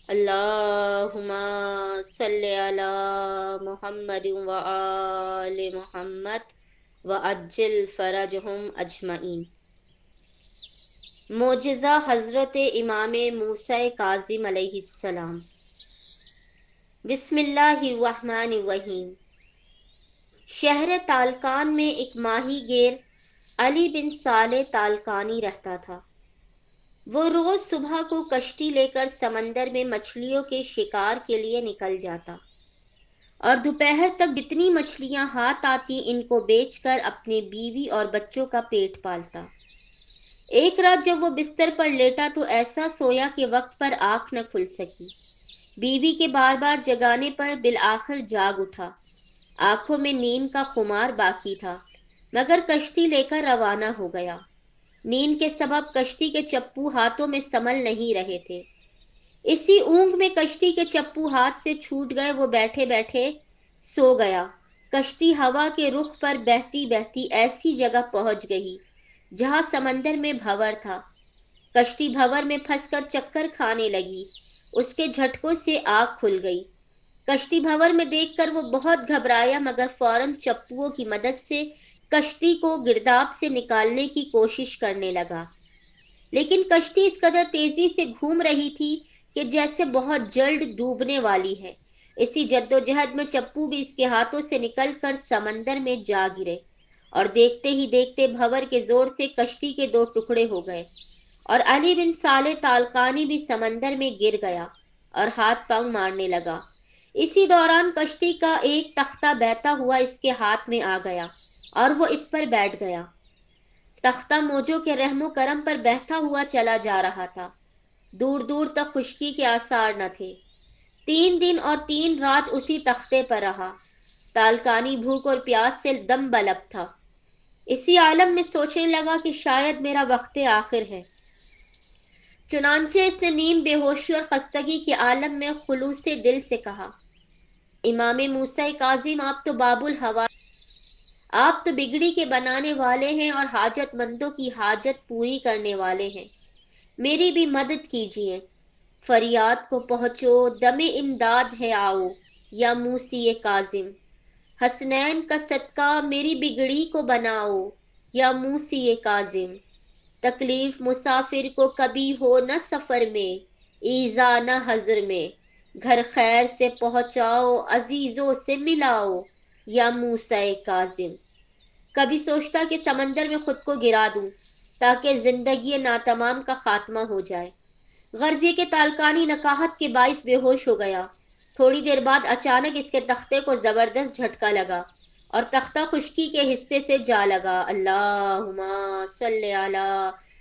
اللہم صلی علی محمد وآل محمد وعجل فرجہم اجمعین۔ معجزہ حضرت امام موسی کاظم علیہ السلام۔ بسم اللہ الرحمن الرحیم۔ شہر تالکان میں ایک ماہی گیر علی بن صالح تالکانی رہتا تھا۔ وہ روز صبح کو کشتی لے کر سمندر میں مچھلیوں کے شکار کے لیے نکل جاتا اور دوپہر تک جتنی مچھلیاں ہاتھ آتی ان کو بیچ کر اپنے بیوی اور بچوں کا پیٹ پالتا۔ ایک رات جب وہ بستر پر لیٹا تو ایسا سویا کہ وقت پر آنکھ نہ کھل سکی۔ بیوی کے بار بار جگانے پر بالآخر جاگ اٹھا۔ آنکھوں میں نیند کا خمار باقی تھا مگر کشتی لے کر روانہ ہو گیا۔ نیند کے سبب کشتی کے چپو ہاتھوں میں سنبھل نہیں رہے تھے۔ اسی اونگ میں کشتی کے چپو ہاتھ سے چھوٹ گئے۔ وہ بیٹھے بیٹھے سو گیا۔ کشتی ہوا کے رخ پر بہتی بہتی ایسی جگہ پہنچ گئی جہاں سمندر میں بھنور تھا۔ کشتی بھنور میں پھنس کر چکر کھانے لگی۔ اس کے جھٹکوں سے آنکھ کھل گئی۔ کشتی بھنور میں دیکھ کر وہ بہت گھبرایا مگر فوراً چپوؤں کی مدد سے کشتی کو گرداب سے نکالنے کی کوشش کرنے لگا، لیکن کشتی اس قدر تیزی سے گھوم رہی تھی کہ جیسے بہت جلد ڈوبنے والی ہے۔ اسی جدوجہد میں چپو بھی اس کے ہاتھوں سے نکل کر سمندر میں جا گرے اور دیکھتے ہی دیکھتے بھنور کے زور سے کشتی کے دو ٹکڑے ہو گئے اور علی بن صالح تالکانی بھی سمندر میں گر گیا اور ہاتھ پاؤں مارنے لگا۔ اسی دوران کشتی کا ایک تختہ بہتا ہوا اس کے ہاتھ میں آ گیا اور وہ اس پر بیٹھ گیا۔ تختہ موجوں کے رحم و کرم پر بہتا ہوا چلا جا رہا تھا۔ دور دور تک خشکی کے آثار نہ تھے۔ 3 دن اور 3 رات اسی تختے پر رہا۔ تالکانی بھوک اور پیاس سے دم بلب تھا۔ اسی عالم میں سوچنے لگا کہ شاید میرا وقت آخر ہے۔ چنانچہ اس نے نیم بے ہوشی اور خستگی کے عالم میں خلوص دل سے کہا، امام موسی کاظم، آپ تو باب الحوائج، آپ تو بگڑی کے بنانے والے ہیں اور حاجت مندوں کی حاجت پوری کرنے والے ہیں، میری بھی مدد کیجیے۔ فریاد کو پہنچو، دم امداد ہے آؤ، یا موسی کاظم، حسنین کا صدقہ میری بگڑی کو بناؤ، یا موسی کاظم۔ تکلیف مسافر کو کبھی ہو نہ سفر میں، ایذا نہ حضر میں، گھر خیر سے پہنچاؤ، عزیزوں سے ملاؤ، یا موسی کاظم۔ کبھی سوچتا کہ سمندر میں خود کو گرا دوں تاکہ زندگی ناتمام کا خاتمہ ہو جائے۔ غرض یہ کہ تالکانی نکاہت کے باعث بے ہوش ہو گیا۔ تھوڑی دیر بعد اچانک اس کے تختے کو زبردست جھٹکا لگا اور تختہ خشکی کے حصے سے جا لگا۔ اللہم صلی علی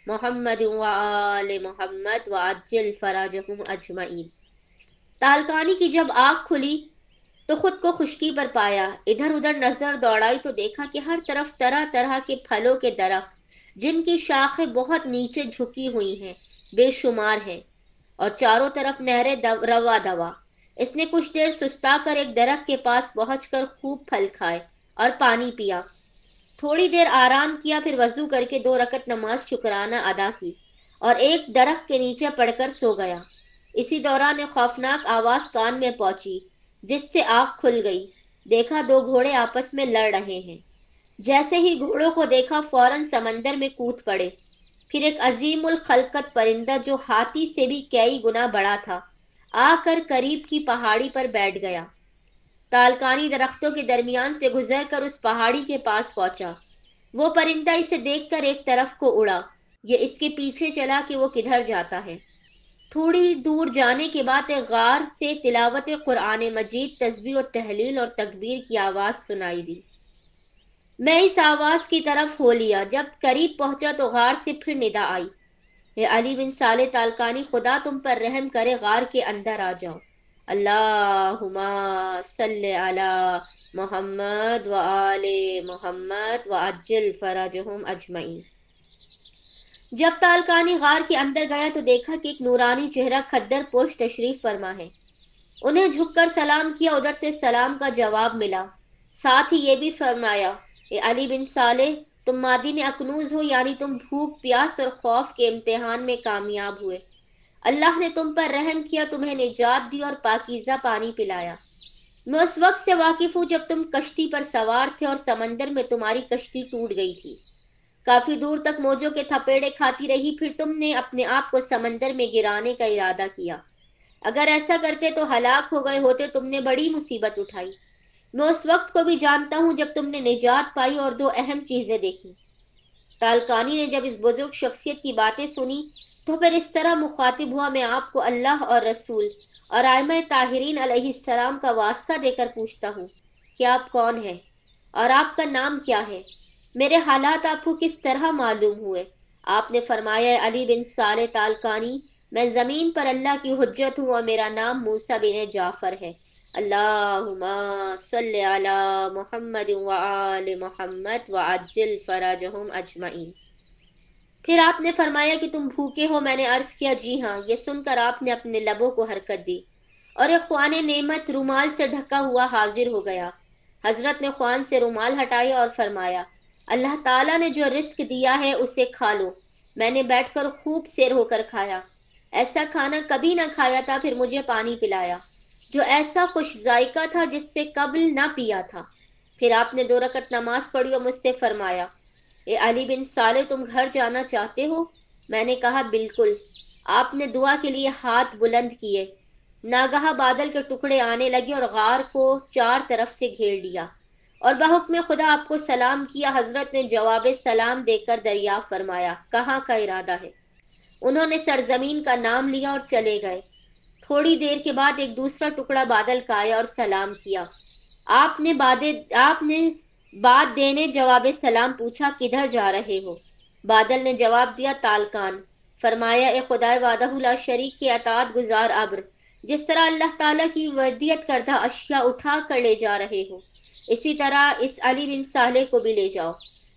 محمد وآل محمد وعجل فرجہم اجمعین۔ تالکانی کی جب آنکھ کھلی تو خود کو خشکی پر پایا۔ ادھر ادھر نظر دوڑائی تو دیکھا کہ ہر طرف طرح طرح کے پھلوں کے درخت جن کی شاخیں بہت نیچے جھکی ہوئی ہیں بے شمار ہیں، اور چاروں طرف نہریں روا دوا۔ اس نے کچھ دیر سستا کر ایک درخت کے پاس پہنچ کر خوب پھل کھائے اور پانی پیا۔ تھوڑی دیر آرام کیا، پھر وضو کر کے 2 رکعت نماز شکرانہ ادا کی اور ایک درخت کے نیچے پڑ کر سو گیا۔ اسی دوران ایک خوفناک آواز کان میں پہنچی جس سے آنکھ کھل گئی۔ دیکھا 2 گھوڑے آپس میں لڑ رہے ہیں۔ جیسے ہی گھوڑوں کو دیکھا فوراً سمندر میں کود پڑے۔ پھر ایک عظیم الخلقت پرندہ جو ہاتھی سے بھی کئی گنا بڑا تھا آ کر قریب کی پہاڑی پر بیٹھ گیا۔ تالکانی درختوں کے درمیان سے گزر کر اس پہاڑی کے پاس پہنچا۔ وہ پرندہ اسے دیکھ کر ایک طرف کو اڑا۔ یہ اس کے پیچھے چلا کہ وہ کدھر جاتا ہے۔ تھوڑی دور جانے کے بعد ایک غار سے تلاوت قرآن مجید، تسبیح و تحلیل اور تکبیر کی آواز سنائی دی۔ میں اس آواز کی طرف ہو لیا۔ جب قریب پہنچا تو غار سے پھر ندا آئی، اے علی بن صالح تالکانی، خدا تم پر رحم کرے، غار کے اندر آ جاؤ۔ اللہم صلی علی محمد وآل محمد وعجل فرجہم اجمعین۔ جب تالکانی غار کے اندر گیا تو دیکھا کہ ایک نورانی چہرہ خدر پوش تشریف فرما ہے۔ انہیں جھک کر سلام کیا، ادھر سے سلام کا جواب ملا۔ ساتھ ہی یہ بھی فرمایا، اے علی بن صالح، تم مادین اکنوز ہو، یعنی تم بھوک، پیاس اور خوف کے امتحان میں کامیاب ہوئے۔ اللہ نے تم پر رحم کیا، تمہیں نجات دی اور پاکیزہ پانی پلایا۔ میں اس وقت سے واقف ہوں جب تم کشتی پر سوار تھے اور سمندر میں تمہاری کشتی ٹوٹ گئی تھی، کافی دور تک موجوں کے تھپیڑے کھاتی رہی، پھر تم نے اپنے آپ کو سمندر میں گرانے کا ارادہ کیا۔ اگر ایسا کرتے تو ہلاک ہو گئے ہوتے، تم نے بڑی مصیبت اٹھائی۔ میں اس وقت کو بھی جانتا ہوں جب تم نے نجات پائی اور دو اہم چیزیں دیکھی۔ تالکانی نے جب اس بزرگ شخصیت کی باتیں سنی تو پھر اس طرح مخاطب ہوا، میں آپ کو اللہ اور رسول اور ائمہ طاہرین علیہ السلام کا واسطہ دے کر پوچھتا ہوں کہ آپ کون ہیں اور آپ کا نام کیا ہے؟ میرے حالات آپ کو کس طرح معلوم ہوئے؟ آپ نے فرمایا، علی بن صالح تالکانی، میں زمین پر اللہ کی حجت ہوں اور میرا نام موسیٰ بن جعفر ہے۔ اللہم صلی علی محمد وآل محمد وعجل فرجہم اجمعین۔ پھر آپ نے فرمایا کہ تم بھوکے ہو؟ میں نے عرض کیا جی ہاں۔ یہ سن کر آپ نے اپنے لبوں کو حرکت دی اور ایک خوان نعمت رومال سے ڈھکا ہوا حاضر ہو گیا۔ حضرت نے خوان سے رومال ہٹایا اور فرمایا، اللہ تعالیٰ نے جو رزق دیا ہے اسے کھا لو۔ میں نے بیٹھ کر خوب سیر ہو کر کھایا، ایسا کھانا کبھی نہ کھایا تھا۔ پھر مجھے پانی پلایا جو ایسا خوش ذائقہ تھا جس سے قبل نہ پیا تھا۔ پھر آپ نے 2 رکعت نماز پڑھی اور مجھ سے فرمایا، اے علی بن صالح، تم گھر جانا چاہتے ہو؟ میں نے کہا بالکل۔ آپ نے دعا کے لیے ہاتھ بلند کیے، ناگہاں بادل کے ٹکڑے آنے لگے اور غار کو 4 طرف سے گھیر لیا اور بحکم خدا آپ کو سلام کیا۔ حضرت نے جواب سلام دے کر دریافت فرمایا، کہاں کا ارادہ ہے؟ انہوں نے سرزمین کا نام لیا اور چلے گئے۔ تھوڑی دیر کے بعد ایک دوسرا ٹکڑا بادل کا آیا اور سلام کیا۔ آپ نے بات دینے جواب سلام پوچھا، کدھر جا رہے ہو؟ بادل نے جواب دیا، تالکان۔ فرمایا، اے خدائے وحدہ لا شریک کے اطاعت گزار ابر، جس طرح اللہ تعالیٰ کی ودیت کردہ اشیاء اٹھا کر لے جا رہے ہو، اسی طرح اس علی بن صالح کو بھی لے جاؤ۔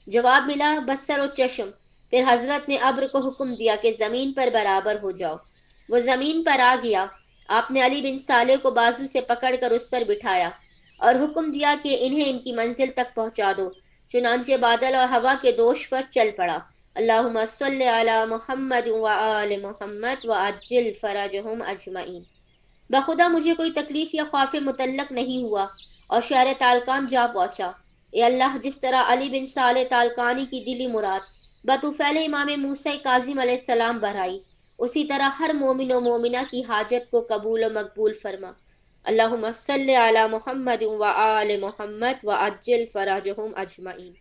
جواب ملا، بصر و چشم۔ پھر حضرت نے ابر کو حکم دیا کہ زمین پر برابر ہو جاؤ۔ وہ زمین پر آ گیا۔ آپ نے علی بن صالح کو بازو سے پکڑ کر اس پر بٹھایا اور حکم دیا کہ انہیں ان کی منزل تک پہنچا دو۔ چنانچہ بادل اور ہوا کے دوش پر چل پڑا۔ اللہم صلی علی محمد وآل محمد وعجل فرجہم اجمعین۔ بخدا مجھے کوئی تکلیف یا خوف متعلق نہیں ہوا اور شہر تالکان جا پہنچا۔ اے اللہ، جس طرح علی بن صالح تالکانی کی دلی مراد بطوفیل امام موسی کاظم علیہ السلام بھرائی، اسی طرح ہر مومن و مومنہ کی حاجت کو قبول و مقبول فرما۔ اللہم صلی علی محمد وآل محمد وعجل فرجہم اجمعین۔